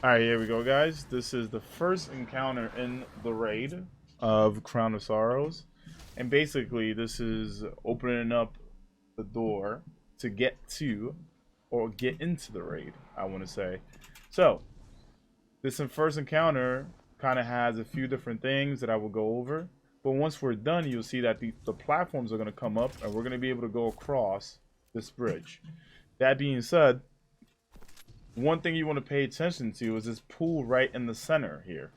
Alright, here we go, guys. This is the first encounter in the raid of Crown of Sorrows. And basically, this is opening up the door to get to or get into the raid, I want to say. So, this first encounter kind of has a few different things that I will go over. But once we're done, you'll see that the platforms are going to come up and we're going to be able to go across this bridge. That being said, one thing you want to pay attention to is this pool right in the center here.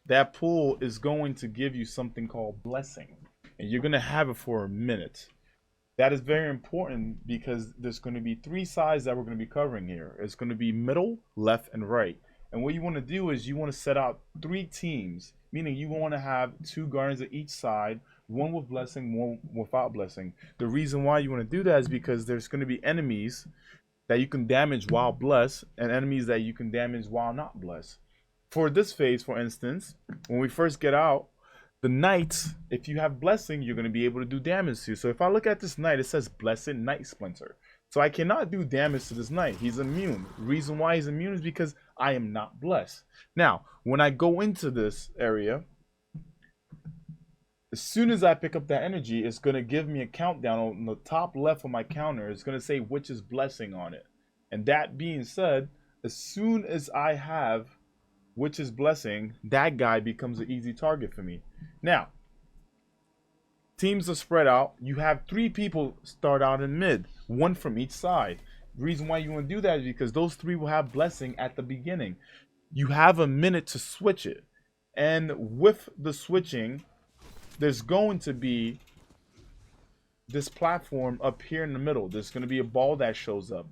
That pool is going to give you something called blessing, and you're going to have it for a minute. That is very important because there's going to be three sides that we're going to be covering here. It's going to be middle, left, and right. And what you want to do is you want to set out three teams, meaning you want to have two guardians at each side, one with blessing, one without blessing. The reason why you want to do that is because there's going to be enemies that you can damage while blessed and enemies that you can damage while not blessed. For this phase, for instance, when we first get out, the knights, if you have blessing, you're going to be able to do damage to. So if I look at this knight, it says blessed knight splinter. So I cannot do damage to this knight. He's immune. Reason why he's immune is because I am not blessed. Now, when I go into this area, as soon as I pick up that energy, it's going to give me a countdown on the top left of my counter. It's going to say Witch's Blessing on it. And that being said, as soon as I have Witch's Blessing, that guy becomes an easy target for me. Now, teams are spread out. You have three people start out in mid, one from each side. The reason why you want to do that is because those three will have Blessing at the beginning. You have a minute to switch it. And with the switching, there's going to be this platform up here in the middle. There's going to be a ball that shows up.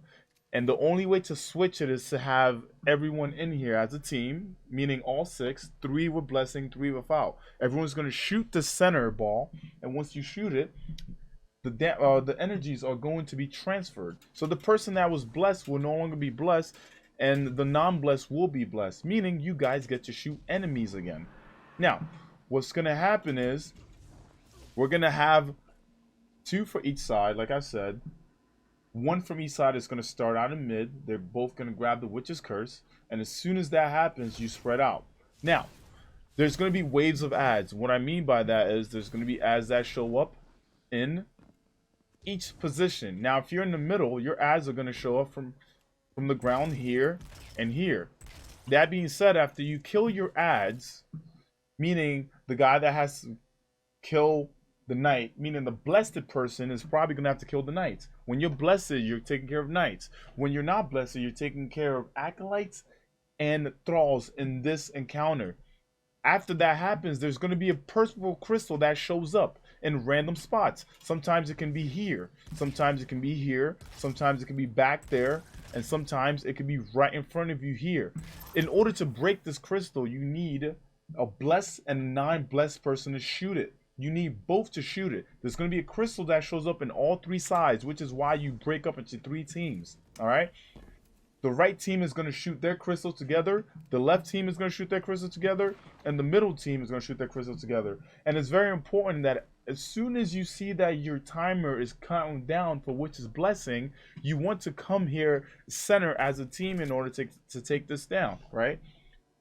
And the only way to switch it is to have everyone in here as a team, meaning all six, three with blessing, three without. Everyone's going to shoot the center ball. And once you shoot it, the energies are going to be transferred. So the person that was blessed will no longer be blessed, and the non-blessed will be blessed, meaning you guys get to shoot enemies again. Now, what's going to happen is we're going to have two for each side, like I said. One from each side is going to start out in mid. They're both going to grab the Witch's Curse. And as soon as that happens, you spread out. Now, there's going to be waves of ads. What I mean by that is there's going to be ads that show up in each position. Now, if you're in the middle, your ads are going to show up from the ground here and here. That being said, after you kill your ads, meaning the guy that has to kill the knight, meaning the blessed person is probably going to have to kill the knights. When you're blessed, you're taking care of knights. When you're not blessed, you're taking care of acolytes and thralls in this encounter. After that happens, there's going to be a purple crystal that shows up in random spots. Sometimes it can be here, sometimes it can be here, sometimes it can be back there, and sometimes it can be right in front of you here. In order to break this crystal, you need a blessed and a non-blessed person to shoot it. You need both to shoot it. There's going to be a crystal that shows up in all three sides, which is why you break up into three teams. All right. The right team is going to shoot their crystals together. The left team is going to shoot their crystals together. And the middle team is going to shoot their crystals together. And it's very important that as soon as you see that your timer is counting down for Witch's Blessing, you want to come here center as a team in order to take this down, right?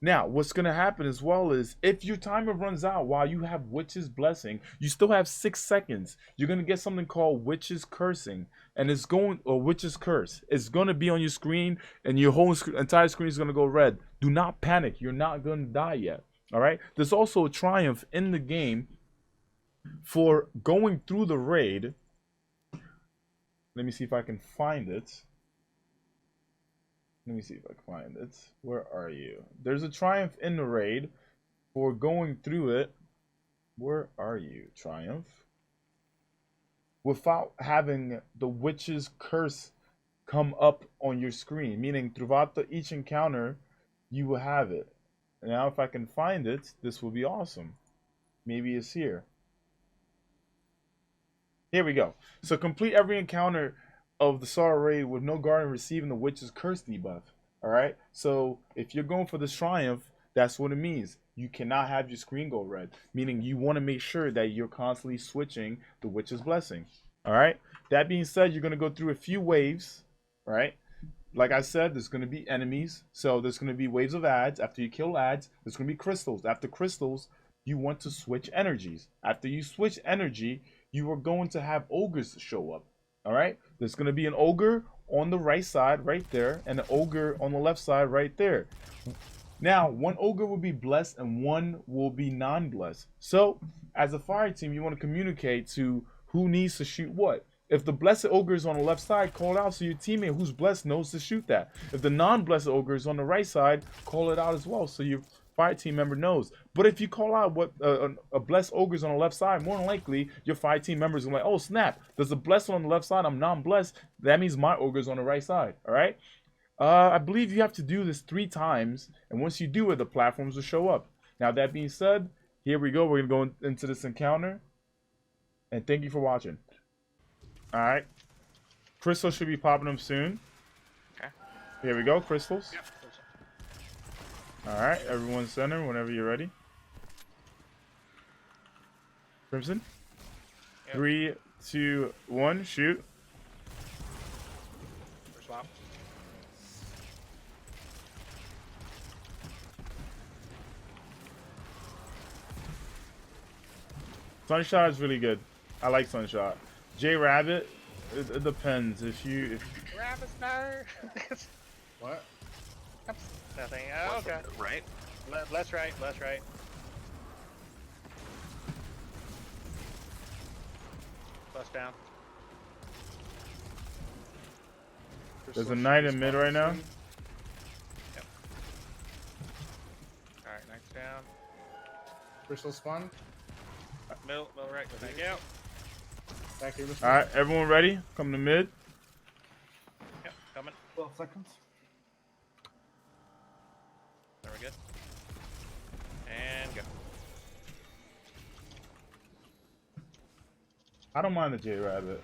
Now, what's going to happen as well is if your timer runs out while you have Witch's Blessing, you still have 6 seconds. You're going to get something called Witch's Cursing, and it's going, or Witch's Curse. It's going to be on your screen, and your whole entire screen is going to go red. Do not panic. You're not going to die yet. All right? There's also a triumph in the game for going through the raid. Let me see if I can find it. Let me see if I can find it. Where are you? There's a triumph in the raid for going through it. Where are you, Triumph? Without having the Witch's Curse come up on your screen. Meaning throughout each encounter, you will have it. Now if I can find it, this will be awesome. Maybe it's here. Here we go. So complete every encounter of the Sorrow Raid with no guardian receiving the Witch's Curse debuff. Alright? So if you're going for this Triumph, that's what it means. You cannot have your screen go red. Meaning you want to make sure that you're constantly switching the Witch's Blessing. Alright? That being said, you're going to go through a few waves. Right? like I said, there's going to be enemies. So there's going to be waves of ads. After you kill ads, there's going to be crystals. After crystals, you want to switch energies. After you switch energy, you are going to have ogres show up. All right? There's going to be an ogre on the right side right there and an ogre on the left side right there. Now, one ogre will be blessed and one will be non-blessed. So, as a fire team, you want to communicate to who needs to shoot what. If the blessed ogre is on the left side, call it out so your teammate who's blessed knows to shoot that. If the non-blessed ogre is on the right side, call it out as well so your fire team member knows. But if you call out what a blessed ogre is on the left side, more than likely your fire team members are like, oh snap, there's a blessed on the left side, I'm non-blessed. That means my ogre is on the right side. All right. I believe you have to do this 3 times, and once you do it, the platforms will show up. Now, that being said, here we go. We're going to go into this encounter, and thank you for watching. All right. Crystals should be popping them soon. Okay. Here we go, crystals. Yep. All right, everyone center whenever you're ready. Crimson. Yep. 3, 2, 1, shoot. First swap. Sunshot is really good. I like Sunshot. J Rabbit, it depends. If Rabbit's no. What? Nothing. Oh, okay. Right? Left, right. Bust down. there's a knight in mid right now. Yep. Alright, knight's down. Crystal spawn. Middle right. Thank you. Back here. All right, everyone ready? Come to mid. Yep, coming. 12 seconds. There we go. And go. I don't mind the J Rabbit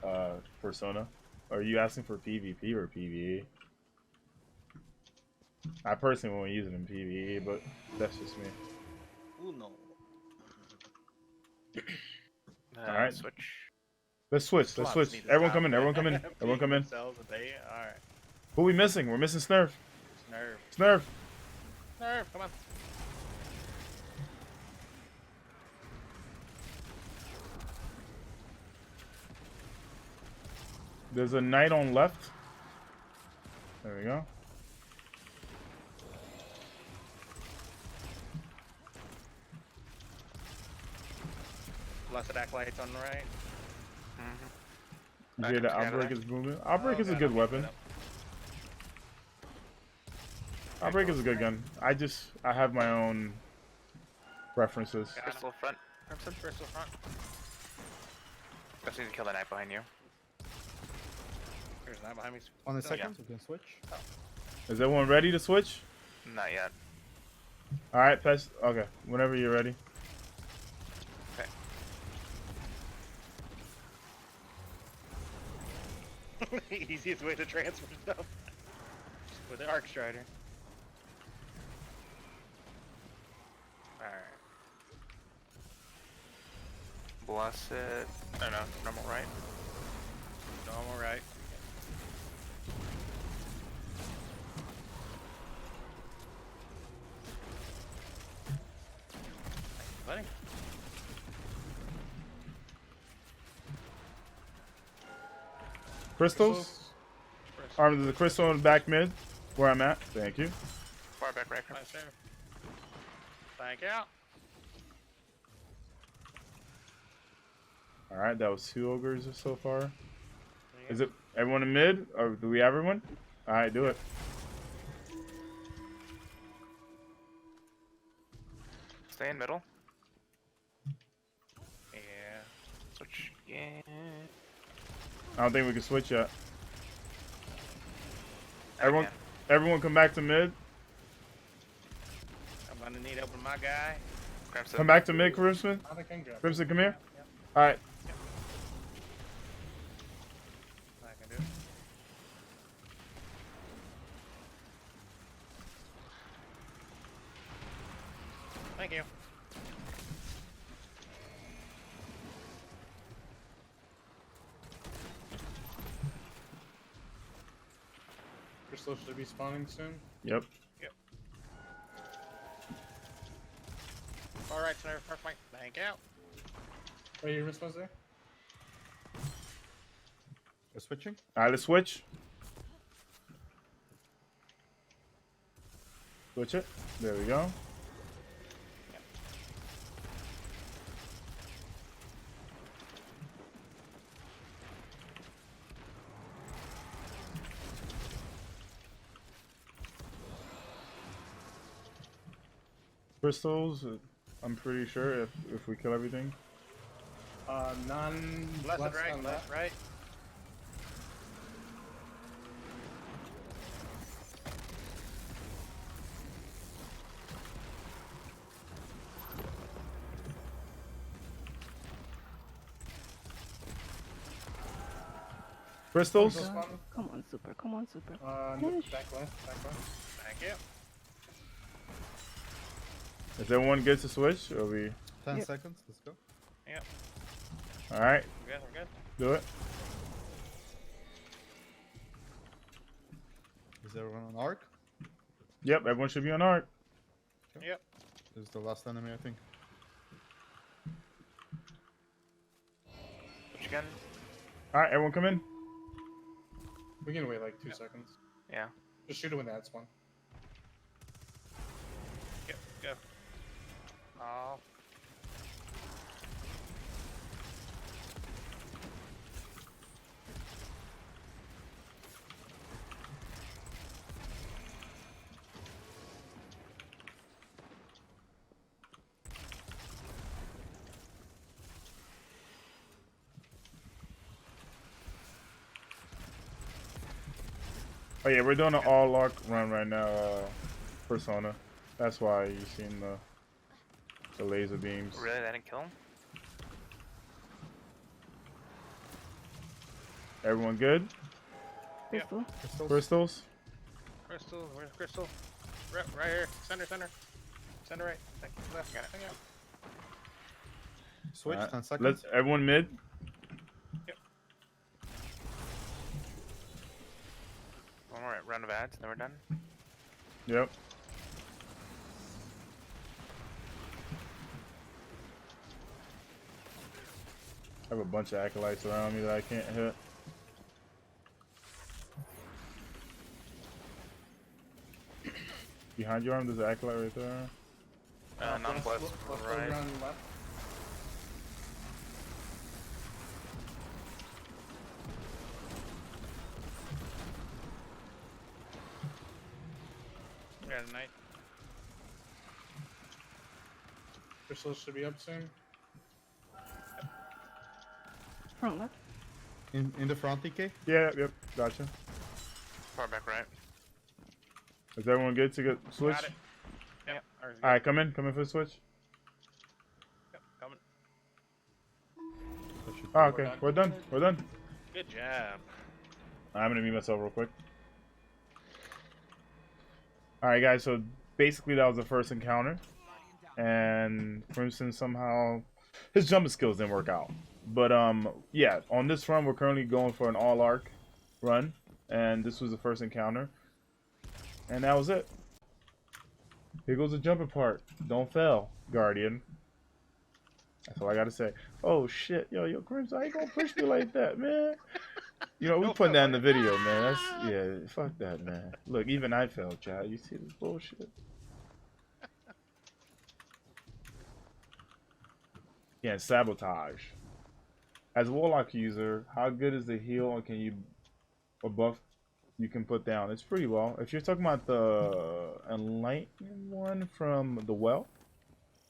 persona. Are you asking for PvP or PvE? I personally won't use it in PvE, but that's just me. Ooh, no. Alright. Switch. Let's switch. Let's switch. Everyone come in. Everyone come in. Everyone come in. Alright. Who we missing? We're missing Snurf. Nerve. Snurf. Nerve, come on. There's a knight on left. There we go. Blessed acolytes on the right. You hear the outbreak is moving? Outbreak is a good weapon. Outbreak is a good gun. I have my own preferences. Crystal front. Crimson. Crystal front. Just need to kill the knight behind you. There's a knight behind me. On the Oh, second, we can switch. Is everyone ready to switch? Not yet. All right, Pest. Okay, whenever you're ready. Easiest way to transfer stuff. With the Arc Strider. Alright. Blessed. Oh no, normal right. Normal right. Buddy. Crystals. There's a crystal in the back mid, where I'm at. Thank you. Far back right. Nice there. Thank you. All right, that was 2 ogres so far. Is it everyone in mid, or do we have everyone? All right, do it. Stay in middle. Yeah. Switch. Yeah. I don't think we can switch yet. Okay. Everyone come back to mid. I'm gonna need help with my guy. Crimson. Come back to mid, Crimson. I can grab. Crimson, come here. Yep. All right. I can do it. Thank you. Crystal should be spawning soon. Yep. Alright, so perfect. Thank you. Are you response there? We're switching. All right, let's switch. Switch it. There we go. Crystals, I'm pretty sure if we kill everything. None Blessed left right, on left, that. right. Crystals. Crystal spawn. Come on, super. Come on, super. No, Finish. back left, back left. Thank you. If everyone gets a switch, it'll be 10 Yep. seconds. Let's go. Yep. all right. We're good, we're good. Do it. Is everyone on arc? Yep, everyone should be on arc. Yep. This is the last enemy, I think. Which again? All right, everyone come in. We can wait like 2 seconds. Yeah. Just shoot it when that's one. Yep, go. Oh. Oh yeah, we're doing an all arc run right now, Persona. That's why you're seeing the laser beams. Really? That didn't kill him? Everyone good? Crystal. Crystals. Crystals? Crystal, where's Crystal? Right here. Center, center. Center right. Thank you. Left, got it. Thank you. Switch. Alright, 10 seconds. Let's everyone mid. One more round of ads, then we're done. Yep. I have a bunch of acolytes around me that I can't hit. Behind your arm, there's an acolyte right there. Non-blessed Left right. around left. We got a knight. Crystal should be up soon. Front left. In the front, DK. Yeah, yep, gotcha. Far back right. Is everyone good to get switch? Got it. Yep. Ours is good. Alright, come in for the switch. Yep, coming. That should Oh, be okay, done. we're done. We're done. Good job. I'm gonna mute myself real quick. Alright guys, so basically that was the first encounter. And Crimson somehow his jumping skills didn't work out. But yeah, on this run we're currently going for an all arc run. And this was the first encounter. And that was it. Here goes the jumping part. Don't fail, Guardian. That's all I gotta say. Oh shit, yo, Crimson, how you gonna push me like that, man? You know, we putting that in the video, man. That's yeah, fuck that, man. Look, even I failed, Chad. You see this bullshit? Yeah, sabotage. As a Warlock user, how good is the heal or can you or buff you can put down? It's pretty well. If you're talking about the Enlightened one from the Well,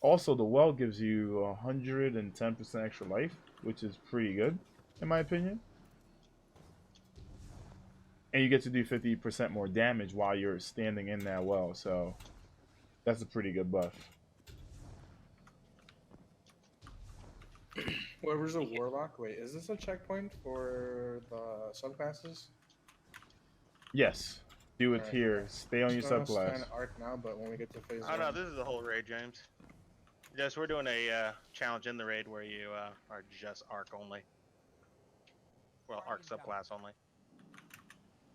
also the Well gives you 110% extra life, which is pretty good, in my opinion. And you get to do 50% more damage while you're standing in that well, so that's a pretty good buff. Whoever's a warlock, wait, is this a checkpoint for the subclasses? Yes, do it Alright. here. Stay on your Just gonna subclass. stand arc now, but when we get to phase Oh no, one, this is the whole raid, James. Yes, we're doing a challenge in the raid where you are just arc only. Well, arc subclass only.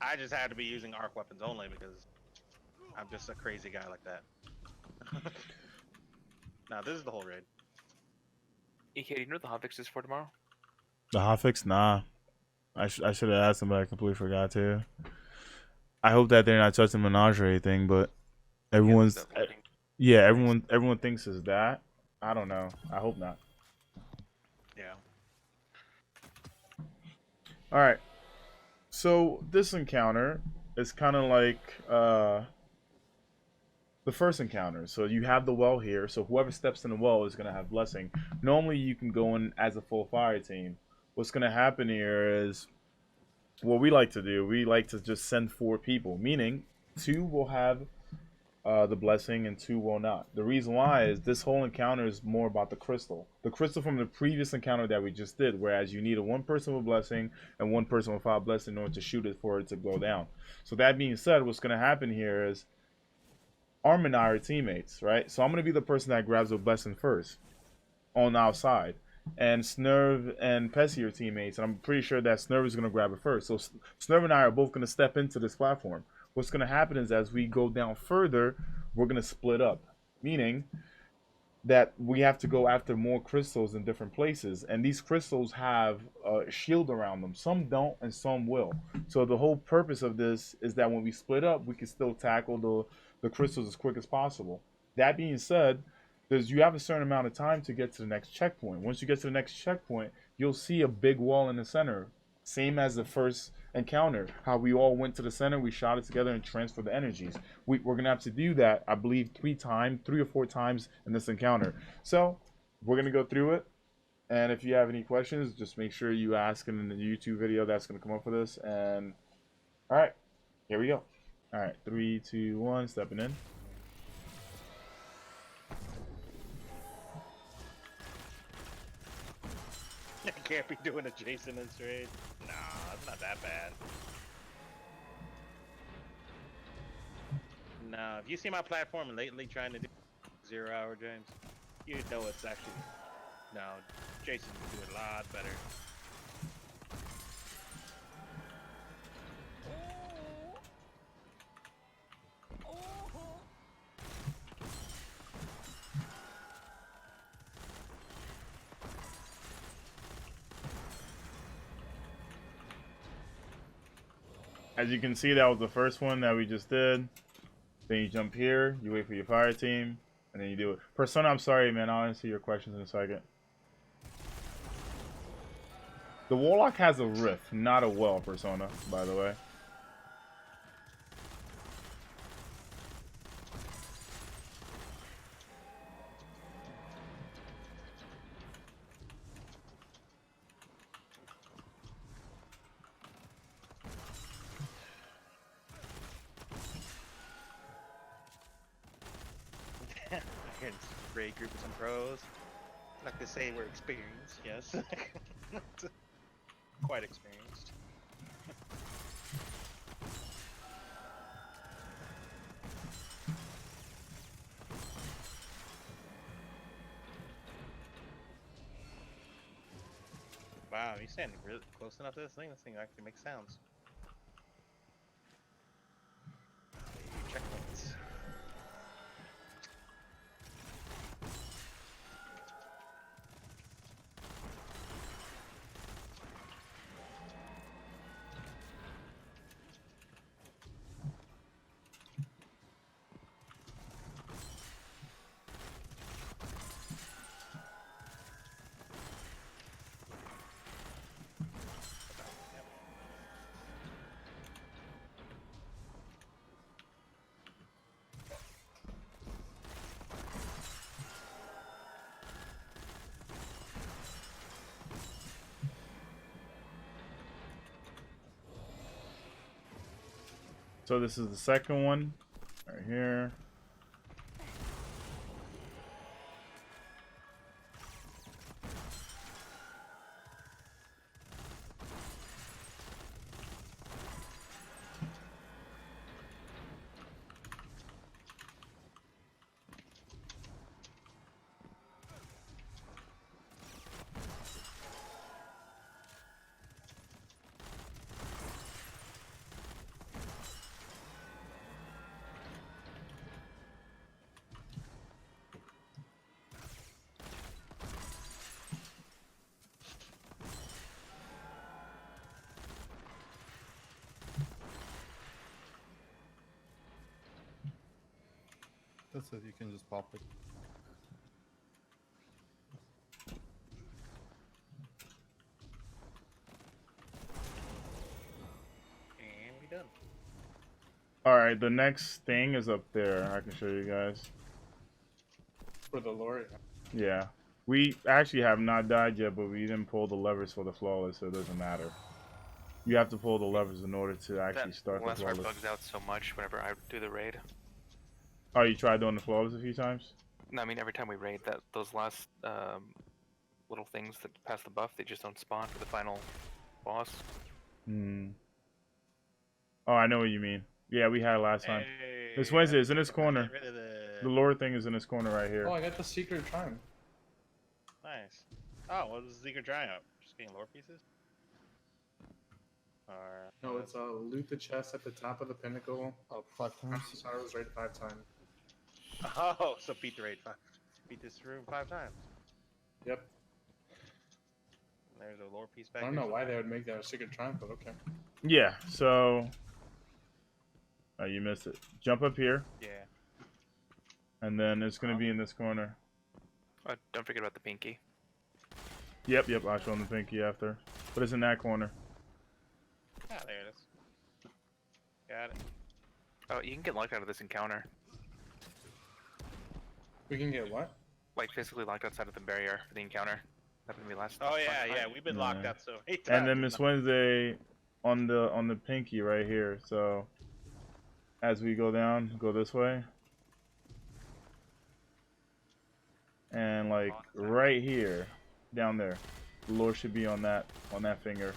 I just had to be using arc weapons only because I'm just a crazy guy like that. Now this is the whole raid. EK, do you know what the hotfix is for tomorrow? The hotfix? Nah. I should have asked him, but I completely forgot to. I hope that they're not touching Menage or anything, but everyone's everyone thinks it's that. I don't know. I hope not. Yeah. All right. So this encounter is kind of like the first encounter. So you have the well here. So whoever steps in the well is gonna have blessing. Normally you can go in as a full fire team. What's gonna happen here is what we like to do. We like to just send 4 people, meaning 2 will have the blessing and 2 will not. The reason why is this whole encounter is more about the crystal. The crystal from the previous encounter that we just did, whereas you need a 1 person with blessing and 1 person with 5 blessing in order to shoot it for it to go down. So that being said, what's going to happen here is Arm and I are teammates, right? So I'm going to be the person that grabs the blessing first on our side. And Snurv and Pessy are teammates, and I'm pretty sure that Snurv is going to grab it first. So Snurv and I are both going to step into this platform. What's going to happen is as we go down further, we're going to split up, meaning that we have to go after more crystals in different places, and these crystals have a shield around them. Some don't and some will. So the whole purpose of this is that when we split up, we can still tackle the crystals as quick as possible. That being said, you have a certain amount of time to get to the next checkpoint. Once you get to the next checkpoint, you'll see a big wall in the center, same as the first encounter, how we all went to the center, we shot it together and transferred the energies. We're gonna have to do that, I believe, 3 or 4 times in this encounter. So we're gonna go through it, and if you have any questions, just make sure you ask in the YouTube video that's gonna come up for this. And all right, here we go. All right, 3, 2, 1, stepping in. I can't be doing a Jason in this raid. Nah, it's not that bad. No, if you see my platform lately trying to do 0 hour James, you know it's actually no. Jason can do it a lot better. As you can see, that was the first one that we just did. Then you jump here, you wait for your fire team, and then you do it. Persona, I'm sorry, man. I'll answer your questions in a second. The Warlock has a rift, not a well, Persona, by the way. Raid group with some pros. Not to say we're experienced, yes. Quite experienced. Wow, you're standing really close enough to this thing. This thing actually makes sounds. Checkpoints. So this is the second one, right here. That's it. You can just pop it. And we done. All right, the next thing is up there. I can show you guys. For the lore. Yeah. We actually have not died yet, but we didn't pull the levers for the flawless, so it doesn't matter. You have to pull the levers in order to actually That start the last part flawless. bugs out so much whenever I do the raid. Oh, you tried doing the flawless a few times? No, I mean every time we raid, that those last little things that pass the buff, they just don't spawn for the final boss. Hmm. Oh, I know what you mean. Yeah, we had it last time. Hey, This Wednesday is in this corner. Get rid of The lore thing is in this corner right here. Oh, I got the secret shrine. Nice. Oh, what was the secret dry up? Just getting lore pieces? Or No, it's loot the chest at the top of the pinnacle. Oh, 5 times. Sorrow's raid 5 times. oh, so beat the raid 5. Beat this room 5 times. Yep. There's a lore piece back I don't here know why they somewhere. would make that a secret shrine, but okay. Yeah, so... Oh, you missed it. Jump up here, Yeah. and then it's going to be in this corner. Don't forget about the pinky. Yep, I'll show them the pinky after. But it's in that corner. Ah, there it is. Got it. Oh, you can get locked out of this encounter. We can get what? Like physically locked outside of the barrier for the encounter. Happened to me last. Oh last yeah, time. yeah. We've been locked Yeah. out so many times. And then Miss Wednesday on the pinky right here. So as we go down, go this way. And like right here, down there. The Lord should be on that finger.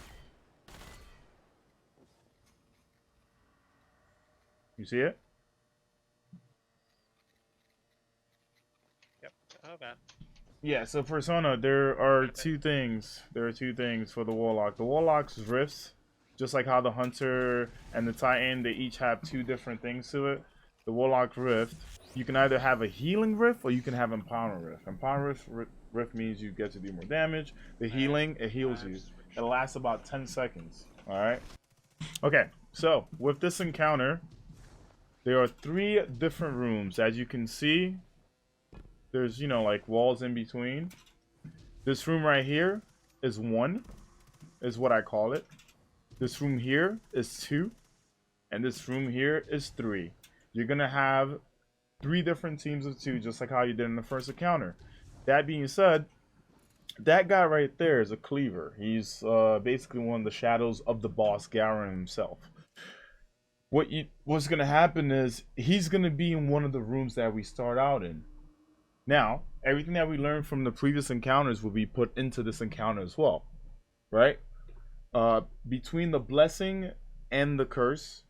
You see it? Yep. Oh god. Yeah, so Persona, there are two things. There are two things for the Warlock. The Warlock's rifts, just like how the Hunter and the Titan, they each have two different things to it. The Warlock rift, you can either have a healing rift or you can have empowerment rift. Empowerment rift means you get to do more damage. The healing, it heals you. It lasts about 10 seconds. Alright? Okay, so with this encounter, there are 3 different rooms. As you can see, there's, you know, like walls in between. This room right here is 1, is what I call it. This room here is 2, and this room here is 3. You're gonna have 3 different teams of 2, just like how you did in the first encounter. That being said, that guy right there is a cleaver. He's basically one of the shadows of the boss, Garen himself. What's gonna happen is he's gonna be in one of the rooms that we start out in. Now, everything that we learned from the previous encounters will be put into this encounter as well, right? Between the blessing and the curse,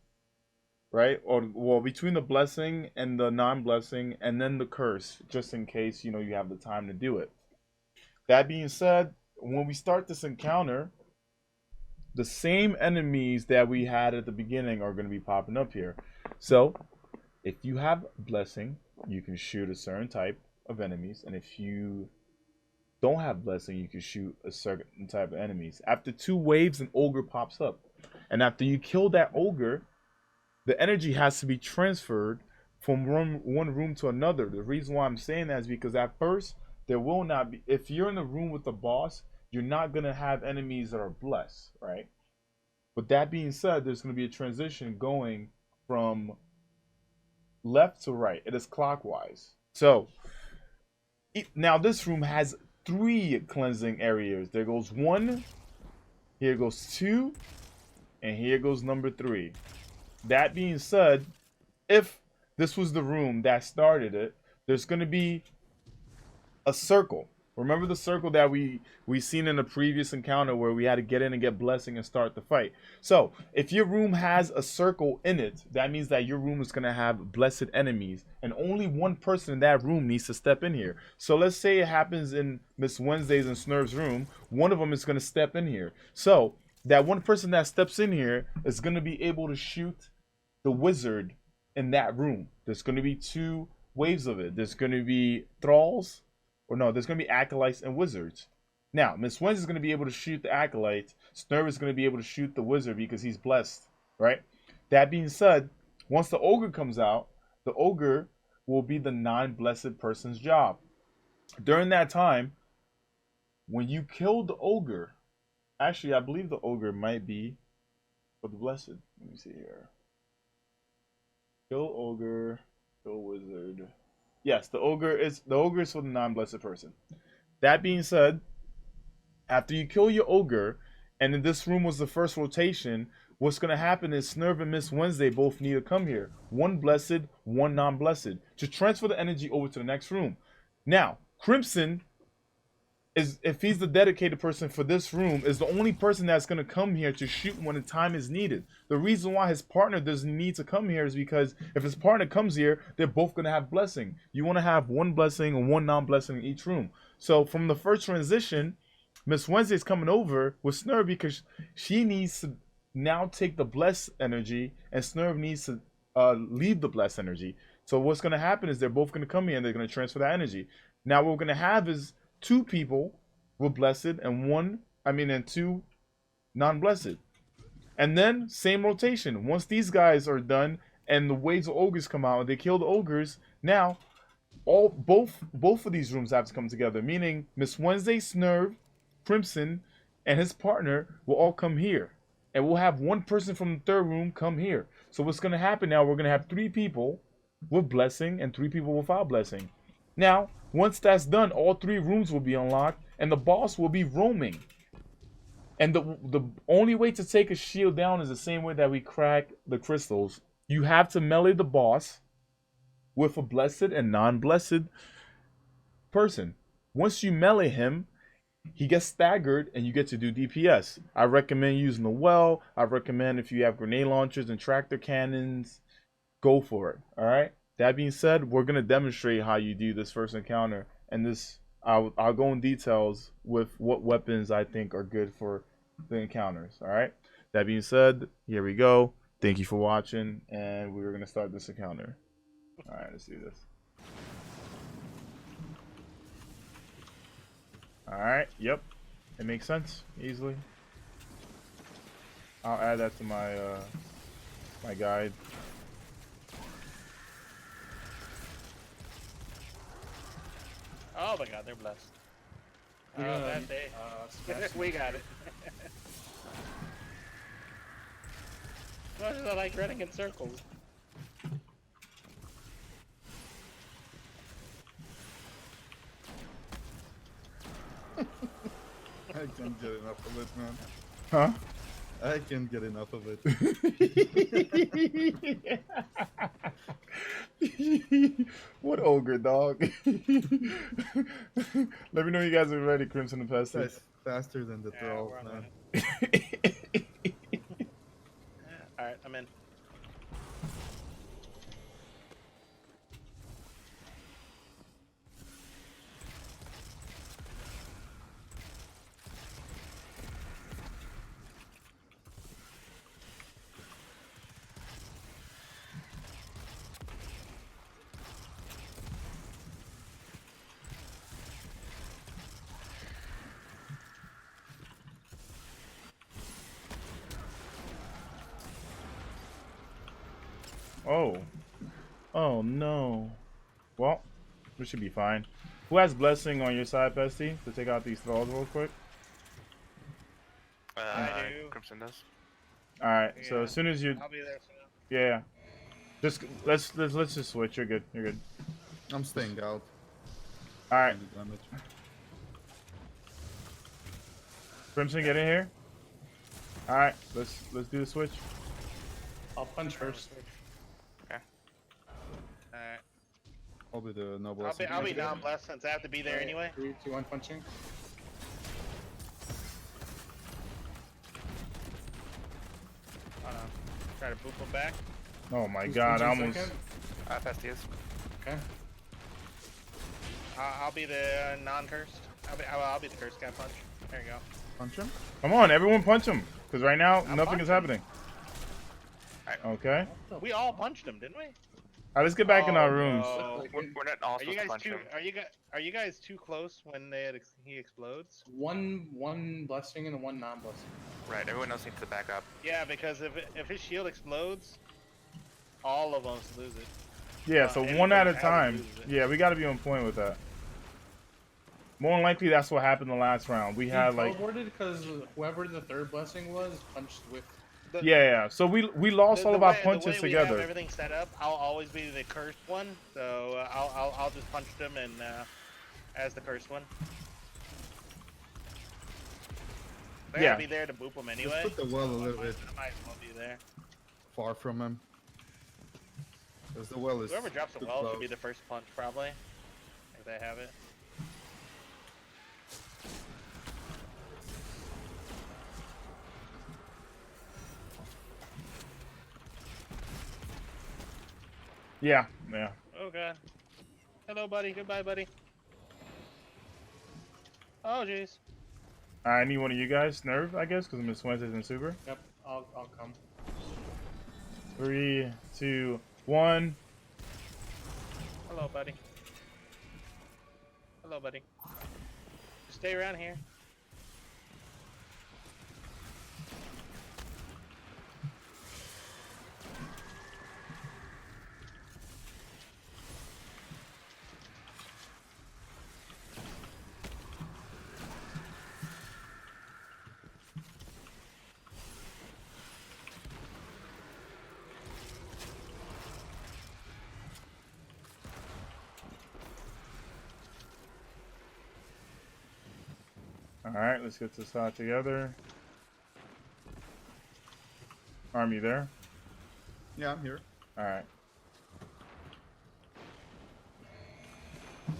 right? Or, well, between the blessing and the non-blessing, and then the curse, just in case, you know, you have the time to do it. That being said, when we start this encounter, the same enemies that we had at the beginning are going to be popping up here. So, if you have blessing, you can shoot a certain type of enemies, and if you don't have blessing, you can shoot a certain type of enemies. After 2 waves, an ogre pops up, and after you kill that ogre, the energy has to be transferred from one room to another. The reason why I'm saying that is because at first there will not be, if you're in a room with the boss, you're not going to have enemies that are blessed, right? But that being said, there's going to be a transition going from left to right. It is clockwise. So now this room has 3 cleansing areas. There goes 1, here goes 2, and here goes number 3. That being said, if this was the room that started it, there's going to be a circle. Remember the circle that we seen in the previous encounter where we had to get in and get blessing and start the fight. So if your room has a circle in it, that means that your room is going to have blessed enemies, and only one person in that room needs to step in here. So let's say it happens in Miss Wednesday's and Snurv's room. One of them is going to step in here. So that one person that steps in here is going to be able to shoot the wizard in that room. There's going to be 2 waves of it. There's going to be thralls, or no, there's going to be acolytes and wizards. Now, Miss Wednesday is going to be able to shoot the acolyte. Snurv is going to be able to shoot the wizard because he's blessed, right? That being said, once the ogre comes out, the ogre will be the non-blessed person's job. During that time, when you kill the ogre, actually, I believe the ogre might be for the blessed. Let me see here. Kill ogre, kill wizard. Yes, the ogre is for the non-blessed person. That being said, after you kill your ogre, and in this room was the first rotation, what's going to happen is Snurv and Miss Wednesday both need to come here. One blessed, one non-blessed, to transfer the energy over to the next room. Now, Crimson is, if he's the dedicated person for this room, is the only person that's going to come here to shoot when the time is needed. The reason why his partner doesn't need to come here is because if his partner comes here, they're both going to have blessing. You want to have one blessing and one non-blessing in each room. So from the first transition, Miss Wednesday's coming over with Snurv because she needs to now take the blessed energy, and Snurv needs to leave the blessed energy. So what's going to happen is they're both going to come here and they're going to transfer that energy. Now what we're going to have is 2 people with blessed and 2 non-blessed. And then same rotation. Once these guys are done and the waves of ogres come out and they kill the ogres, now both of these rooms have to come together. Meaning Miss Wednesday, Snurv, Crimson, and his partner will all come here. And we'll have one person from the third room come here. So what's going to happen now, we're going to have 3 people with blessing and 3 people without blessing. Now, once that's done, all 3 rooms will be unlocked, and the boss will be roaming. And the only way to take a shield down is the same way that we crack the crystals. You have to melee the boss with a blessed and non-blessed person. Once you melee him, he gets staggered and you get to do DPS. I recommend using the well. I recommend if you have grenade launchers and tractor cannons, go for it. All right. That being said, we're going to demonstrate how you do this first encounter. And this, I'll go in details with what weapons I think are good for the encounters. All right. That being said, here we go. Thank you for watching. And we're going to start this encounter. All right, let's do this. All right. Yep. It makes sense easily. I'll add that to my my guide. Oh my god, they're blessed. Oh, Yeah, that day. Sebastian. We got it. Why is I like running in circles? I can't get enough of it, man. Huh? I can't get enough of it. What ogre, dog? Let me know you guys are ready, Crimson and Pesty. That's faster than the Yeah, trolls, we're on man. it. Alright, I'm in. Oh. Oh no. Well, we should be fine. Who has blessing on your side, Pesty, to take out these thralls real quick? I do. Crimson does. Alright, so Yeah. as soon as you I'll be there soon. yeah. Just let's just switch. You're good. You're good. I'm staying out. Alright. The damage. Crimson, get in here. Alright, let's do the switch. I'll punch first. Alright. I'll be the noble. I'll be non-blessed since I have to be there anyway. 3, 2, 1, punching. Hold on. Try to boop him back. Oh my Who's god, I punching almost second? Pesty is. Okay. I'll be the non-cursed. I'll be the cursed guy punch. There you go. Punch him? come on, everyone punch him. Because right now I'm nothing is punching. happening. Okay. We all punched him, didn't we? Alright, let's get back in our Oh, rooms. no. We're not all Are you supposed to guys punch too? him. Are you guys too close when he explodes? One blessing and one non-blessing. Right, everyone else needs to back up. Yeah, because if his shield explodes, all of us lose it. Yeah, so one anybody at a has time. loses it. Yeah, we got to be on point with that. More than likely, that's what happened the last round. We He had like, teleported because whoever the third blessing was punched with. The, yeah. So we lost all of our the punches way we have together. everything set up, I'll always be the cursed one. So I'll just punch them and as the cursed one. They're Yeah. gonna be there to boop them anyway. Just put the well a so little bit I might as well be there. far from him. Because the well is Whoever drops a too well close. should be the first punch, probably, if they have it. Yeah. Oh god. Hello, buddy. Goodbye, buddy. Oh jeez. I need one of you guys, Nerve, I guess, because Miss Wednesday's in Super. Yep, I'll come. 3, 2, 1. Hello, buddy. Hello, buddy. Stay around here. Alright, let's get this out together. Army there. Yeah, I'm here. Alright.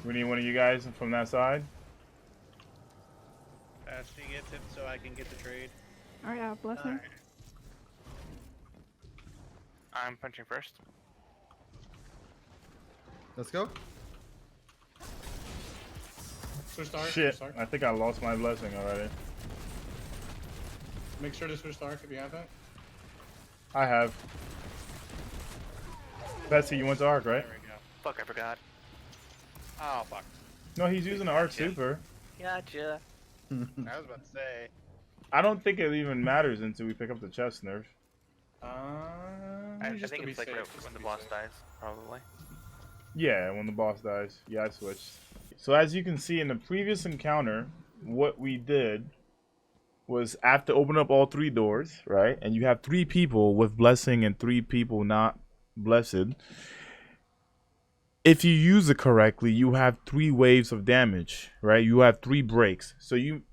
We need one of you guys from that side. She gets it so I can get the trade. Alright, I have blessing. Alright. I'm punching first. Let's go. Switch star. Shit, Switch star. I think I lost my blessing already. Make sure to switch star if you have it. I have. Betsy, you went to Arc, right? There we go. Fuck, I forgot. Oh fuck. No, he's using the Arc Gotcha. Super. Gotcha. I was about to say. I don't think it even matters until we pick up the chest, Nerve. I Just think to it's be like safe, right just when to the be boss safe. dies, probably. Yeah, when the boss dies. Yeah, I switched. So as you can see in the previous encounter, what we did was after open up all 3 doors, right? And you have 3 people with blessing and 3 people not blessed. If you use it correctly, you have 3 waves of damage, right? You have 3 breaks. So you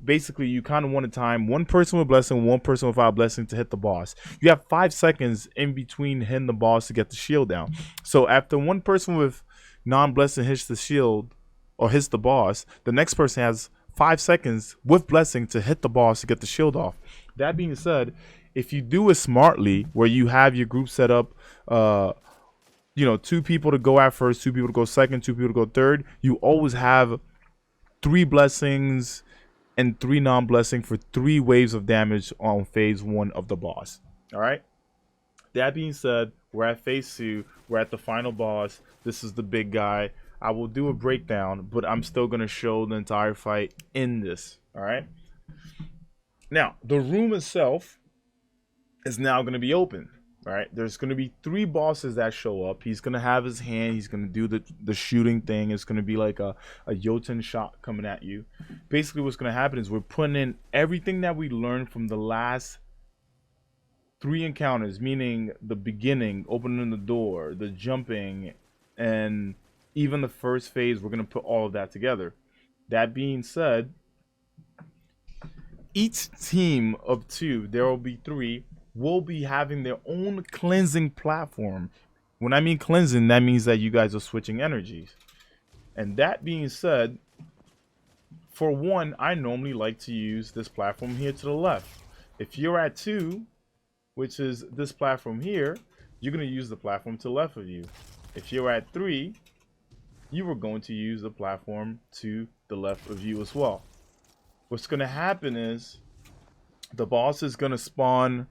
basically you kind of want to time one person with blessing, one person without blessing to hit the boss. You have 5 seconds in between hitting the boss to get the shield down. So after one person with non-blessing hits the shield or hits the boss, the next person has 5 seconds with blessing to hit the boss to get the shield off. That being said, if you do it smartly, where you have your group set up, 2 people to go at first, 2 people to go second, 2 people to go third, you always have 3 blessings and 3 non-blessing for 3 waves of damage on phase 1 of the boss. All right. That being said, we're at phase 2. We're at the final boss. This is the big guy. I will do a breakdown, but I'm still going to show the entire fight in this. All right. Now, the room itself is now going to be open. All right. There's going to be 3 bosses that show up. He's going to have his hand. He's going to do the shooting thing. It's going to be like a Jotun shot coming at you. Basically, what's going to happen is we're putting in everything that we learned from the last 3 encounters, meaning the beginning, opening the door, the jumping, and even the first phase. We're going to put all of that together. That being said, each team of 2, there will be 3, will be having their own cleansing platform. When I mean cleansing, that means that you guys are switching energies. And that being said, for one, I normally like to use this platform here to the left. If you're at 2, which is this platform here, you're going to use the platform to the left of you. If you're at 3, you are going to use the platform to the left of you as well. What's going to happen is the boss is going to spawn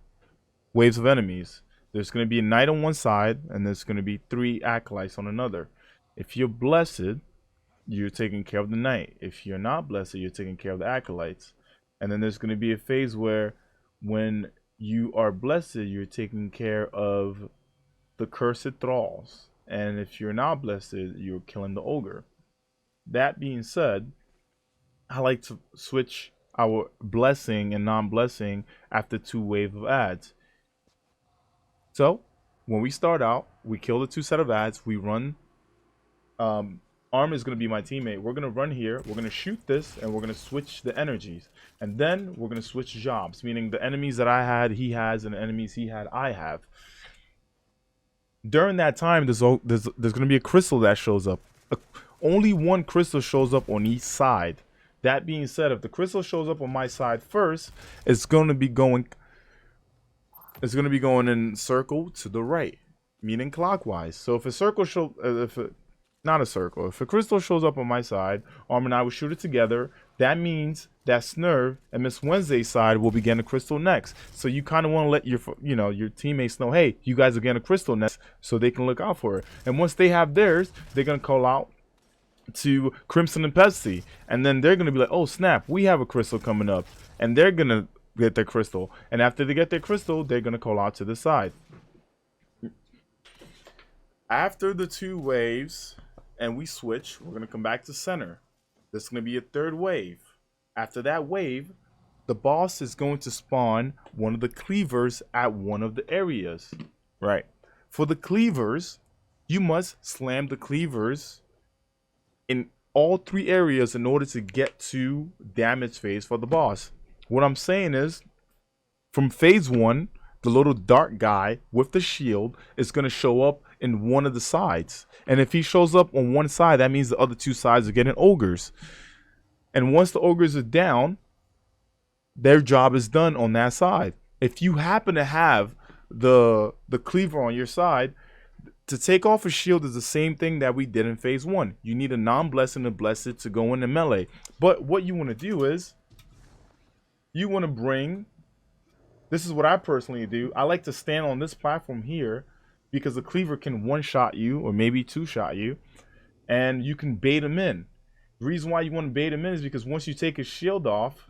waves of enemies. There's going to be a knight on one side, and there's going to be 3 acolytes on another. If you're blessed, you're taking care of the knight. If you're not blessed, you're taking care of the acolytes. And then there's going to be a phase where when you are blessed, you're taking care of the cursed thralls. and if you're not blessed, you're killing the ogre. That being said, I like to switch our blessing and non-blessing after 2 waves of ads. So when we start out, we kill the 2 set of ads. We run. Arm is going to be my teammate. We're going to run here. We're going to shoot this, and we're going to switch the energies. And then we're going to switch jobs, meaning the enemies that I had, he has, and the enemies he had, I have. During that time, there's going to be a crystal that shows up. Only one crystal shows up on each side. That being said, if the crystal shows up on my side first, it's going to be going in circle to the right, meaning clockwise. So if a circle if a crystal shows up on my side, Arm and I will shoot it together. That means that Snurv and Miss Wednesday's side will be getting a crystal next. So you kind of want to let your teammates know, hey, you guys are getting a crystal next, so they can look out for it. And once they have theirs, they're gonna call out to Crimson and Pepsi, and then they're gonna be like, oh snap, we have a crystal coming up, and they're gonna get their crystal. And after they get their crystal, they're gonna call out to the side. After the 2 waves and we switch, we're gonna come back to center. There's gonna be a 3rd wave. After that wave, the boss is going to spawn one of the cleavers at one of the areas. Right. For the cleavers, you must slam the cleavers in all 3 areas in order to get to damage phase for the boss. What I'm saying is, from phase 1, the little dark guy with the shield is going to show up in one of the sides. And if he shows up on one side, that means the other 2 sides are getting ogres. And once the ogres are down, their job is done on that side. If you happen to have the cleaver on your side, to take off a shield is the same thing that we did in phase 1. You need a non-blessed and a blessed to go into melee. But what you want to do is, you want to bring, this is what I personally do. I like to stand on this platform here because the cleaver can 1-shot you or maybe 2-shot you, and you can bait him in. The reason why you want to bait him in is because once you take his shield off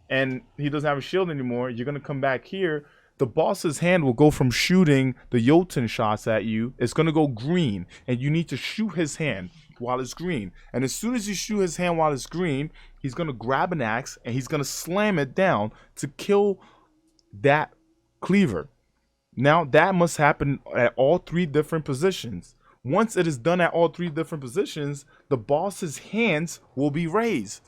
and he doesn't have a shield anymore, you're going to come back here. The boss's hand will go from shooting the Jotun shots at you. It's going to go green, and you need to shoot his hand while it's green. And as soon as you shoot his hand while it's green, he's going to grab an axe and he's going to slam it down to kill that cleaver. Now that must happen at all 3 different positions. Once it is done at all 3 different positions, the boss's hands will be raised,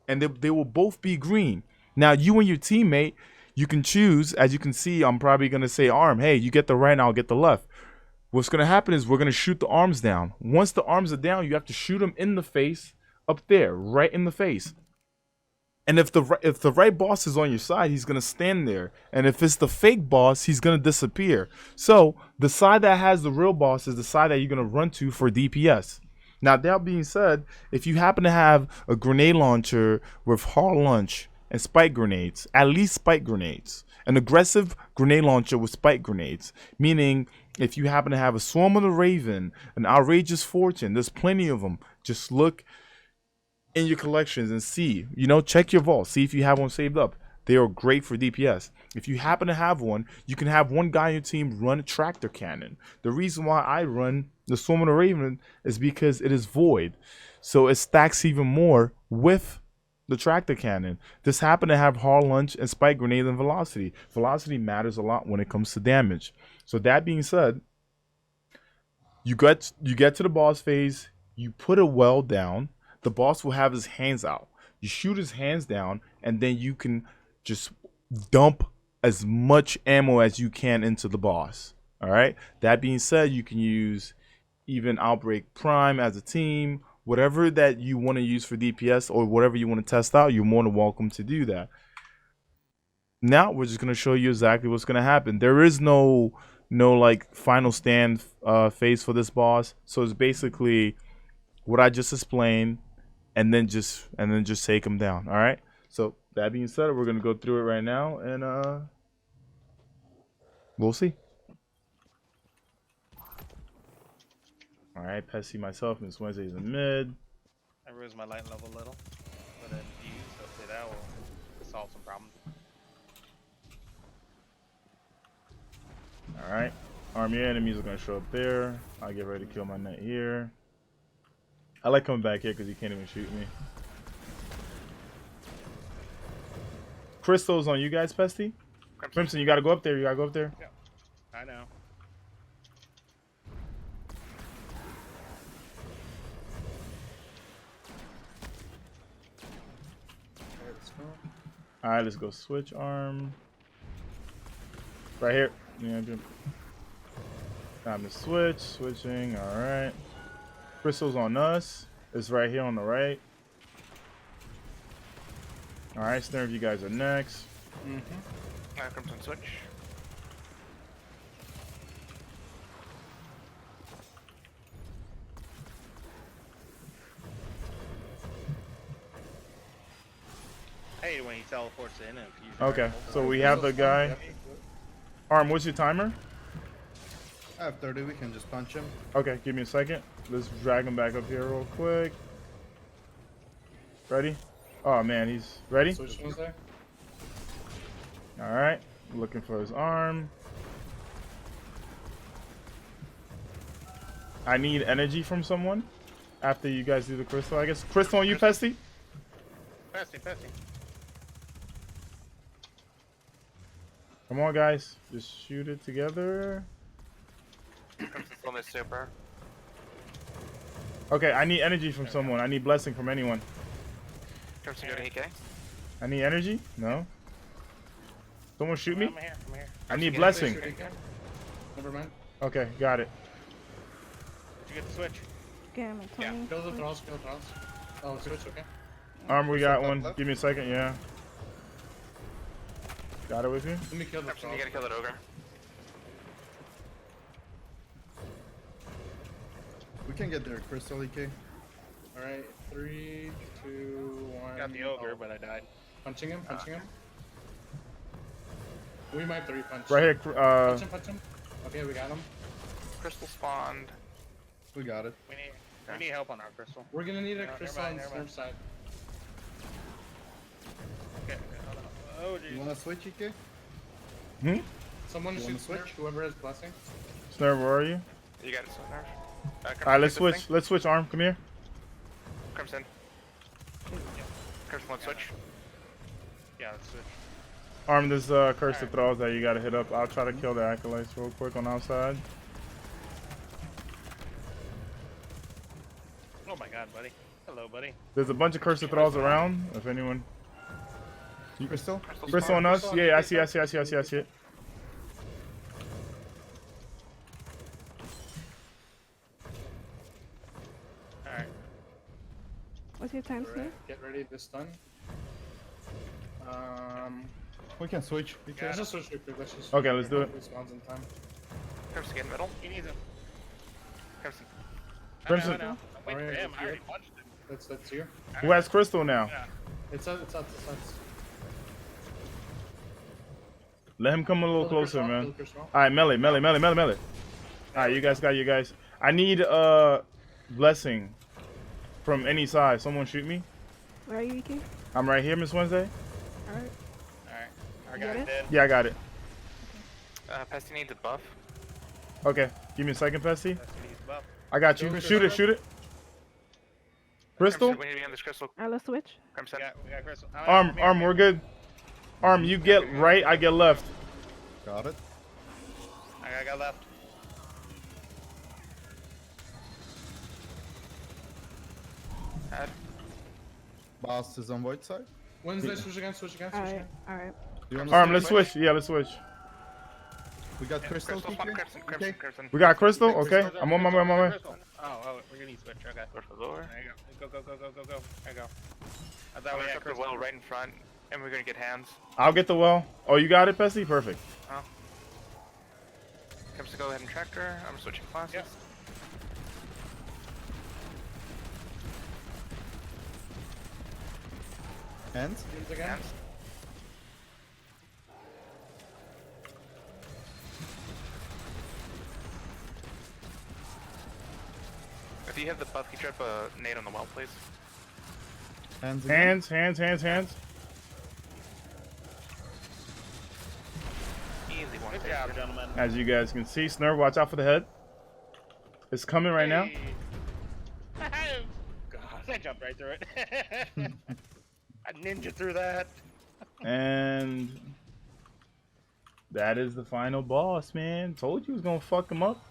and they will both be green. Now you and your teammate, you can choose. As you can see, I'm probably going to say arm. Hey, you get the right and I'll get the left. What's going to happen is we're going to shoot the arms down. Once the arms are down, you have to shoot them in the face, up there, right in the face. And if the right boss is on your side, he's going to stand there. And if it's the fake boss, he's going to disappear. So the side that has the real boss is the side that you're going to run to for DPS. Now, that being said, if you happen to have a grenade launcher with hard lunch and spike grenades, at least spike grenades, an aggressive grenade launcher with spike grenades, meaning if you happen to have a Swarm of the Raven, an Outrageous Fortune, there's plenty of them. Just look in your collections and see, check your vault, see if you have one saved up. They are great for DPS. If you happen to have one, you can have one guy on your team run a tractor cannon. The reason why I run the Swarm of the Raven is because it is void, so it stacks even more with the tractor cannon. This happened to have hard lunch and spike grenade and velocity. Velocity matters a lot when it comes to damage. So that being said, you get to the boss phase, you put a well down. The boss will have his hands out. You shoot his hands down, and then you can just dump as much ammo as you can into the boss. All right. That being said, you can use even Outbreak Prime as a team. Whatever that you want to use for DPS or whatever you want to test out, you're more than welcome to do that. Now we're just going to show you exactly what's going to happen. There is no like final stand phase for this boss. So it's basically what I just explained, and then just take him down. All right. So that being said, we're going to go through it right now, and we'll see. All right, Pessy, myself, Miss Wednesday's in mid. I raised my light level a little, but then fuse, hopefully that will solve some problems. All right, Your enemies are gonna show up there. I'll get ready to kill my knight here. I like coming back here because he can't even shoot me. Crystals on you guys, Pesty. Crimson, you gotta go up there. You gotta go up there. I know. Alright, let's go. All right, let's go switch arm. Right here. Yeah, good. Time to switch. Switching. All right. Crystals on us. It's right here on the right. All right, Snare, you guys are next. Crimson switch. I hate it when he teleports in and usually Okay, so we have the guy. Yep. Arm, what's your timer? I have 30. We can just punch him. Okay, give me a second. Let's drag him back up here real quick. Ready? Oh man, he's ready. Switch ones there. All right, looking for his arm. I need energy from someone after you guys do the crystal. I guess crystal on you, Pesty. Pesty. Come on, guys, just shoot it together. Crimson's on this super. Okay, I need energy from someone. I need blessing from anyone. Crimson go to EK. I need energy. No. Someone shoot me. I'm here. I need Get blessing. Shoot again. Never mind. Okay, got it. Did you get the switch? Scam and Tony. Kill the thralls, kill the thralls. Oh, switch, okay. Arm, we got Top one. left. Give me a second. Yeah. Got it with you. Let me kill the Crimson, thralls. you gotta kill that ogre. We can get there, Crystal EK. Alright, 3, 2, 1. Got the ogre, Oh. but I died. Punching him, punching him. We might 3-punch. Right here. Punch him. Okay, we got him. Crystal spawned. We got it. We need help on our crystal. We're gonna need a No, crystal never on mind, never mind. Snurf side. Okay. Oh, You jeez. wanna switch EK? Someone You shoot wanna Snurf, switch? whoever has blessing. Snare, where are you? You got it, so nerve. All right, let's switch. Let's switch. Arm, come here. Crimson. Crimson, let's switch. Yeah, let's switch. Arm, this curse of thralls that you gotta hit up. I'll try to kill the acolytes real quick on outside. Oh my god, buddy. Hello, buddy. There's a bunch of curse of thralls around. If anyone. Crystal? Crystal on us? Yeah, I see it. Alright. What's your time, Snare? Alright, get ready to stun. We can switch. EK. Let's just switch real quick. Let's just. Okay, let's do it. Spawns in time. Crimson, get in middle. He needs him. Crimson. Crimson. I know. I'm waiting for Alright, him. I already good. punched him. That's here. Who has crystal now? Yeah. It's up. Let him come a little Kill the closer, crystal, man. kill the crystal. All right, melee. All right, you guys got you guys. I need blessing from any side. Someone shoot me. Where are you, EK? I'm right here, Miss Wednesday. Alright. Alright. Our You got guy's it? dead. Yeah, I got it. Pesty needs a buff. Okay, give me a second, Pesty. That's what he's buff. I got you. Kill the Shoot it, crystal. shoot it. Crystal. Crimson, we need to be on this crystal. Alright, let's switch. Crimson. We got crystal. Arm, we're good. Arm, you get right, I get left. Got it. I got left. Add. Boss is on void side. Wednesday, switch again, switch again. Alright. Do you wanna Arm, switch? let's switch. Yeah, let's switch. We got Crystal Crystal EK. spawn. Crimson, Crimson, Okay. Crimson. We got crystal. Okay, I'm on my way. Crystal. Oh, we're gonna need switch. Okay. Crystal's over. There you go. Go. There you go. I I'm thought we gonna had set the crystal. well right in front, and we're gonna get hands. I'll get the well. Oh, you got it, Pesty? Perfect. Crimson, go ahead and tractor. I'm switching classes. Yep. Hands. Hands again. Hands. If you have the buff, can you drop a nade on the well, please? Hands again. Hands. Easy one Good taste job, it. gentlemen. As you guys can see, Snurv, watch out for the head. It's coming right now. Hey. God, I jumped right through it. I ninja through that. And that is the final boss, man. Told you it was gonna fuck him up.